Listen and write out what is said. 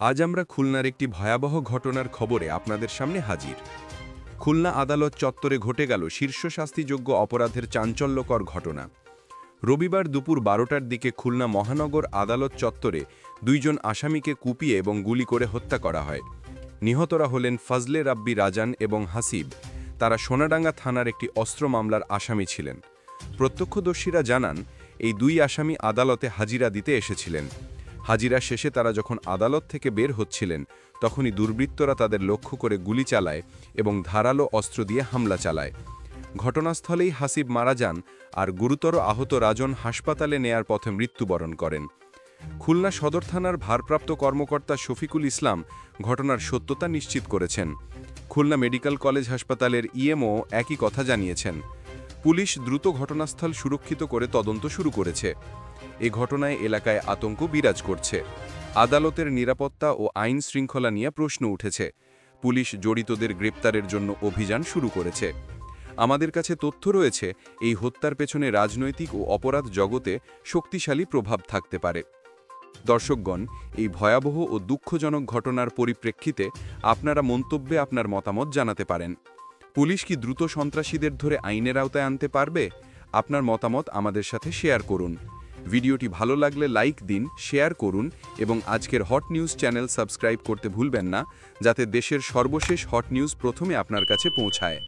আজ আমরা খুলনার একটি ভয়াবহ ঘটনার খবরে আপনাদের সামনে হাজির। খুলনা আদালত চত্বরে ঘটে গেল শীর্ষ শাস্তিযোগ্য অপরাধের চাঞ্চল্যকর ঘটনা। রবিবার দুপুর 12টার দিকে খুলনা মহানগর আদালত চত্বরে দুইজন আসামিকে কুপিয়ে এবং গুলি করে হত্যা করা হয়। নিহতরা হলেন ফজলে রাব্বি রাজান এবং হাসিব। তারা সোনাডাঙ্গা থানার একটি অস্ত্র মামলার আসামি ছিলেন। প্রত্যক্ষদর্শীরা জানান, এই দুই আসামি আদালতে হাজিরা দিতে এসেছিলেন। হাজিরা শেষে তারা যখন আদালত থেকে বের হচ্ছিলেন, তখনই দুর্বৃত্তরা তাদের লক্ষ্য করে গুলি চালায় এবং ধারালো অস্ত্র দিয়ে হামলা চালায়। ঘটনাস্থলেই হাসিব মারা যান আর গুরুতর আহত রাজন হাসপাতালে নেয়ার পথে মৃত্যুবরণ করেন। খুলনা সদর থানার ভারপ্রাপ্ত কর্মকর্তা শফিকুল ইসলাম ঘটনার সত্যতা নিশ্চিত করেছেন। খুলনা মেডিকেল কলেজ হাসপাতালের ইএমও একই কথা জানিয়েছেন। পুলিশ দ্রুত ঘটনাস্থল সুরক্ষিত করে তদন্ত শুরু করেছে। এ ঘটনায় এলাকায় আতঙ্ক বিরাজ করছে। আদালতের নিরাপত্তা ও আইন শৃঙ্খলা নিয়ে প্রশ্ন উঠেছে। পুলিশ জড়িতদের গ্রেপ্তারের জন্য অভিযান শুরু করেছে। আমাদের কাছে তথ্য রয়েছে, এই হত্যার পেছনে রাজনৈতিক ও অপরাধ জগতে শক্তিশালী প্রভাব থাকতে পারে। দর্শকগণ, এই ভয়াবহ ও দুঃখজনক ঘটনার পরিপ্রেক্ষিতে আপনারা মন্তব্যে আপনার মতামত জানাতে পারেন। পুলিশ কি দ্রুত সন্ত্রাসীদের ধরে আইনের আওতায় আনতে পারবে? আপনার মতামত আমাদের সাথে শেয়ার করুন। ভিডিওটি ভালো লাগলে লাইক দিন, শেয়ার করুন এবং আজকের হট নিউজ চ্যানেল সাবস্ক্রাইব করতে ভুলবেন না, যাতে দেশের সর্বশেষ হট নিউজ প্রথমে আপনার কাছে পৌঁছায়।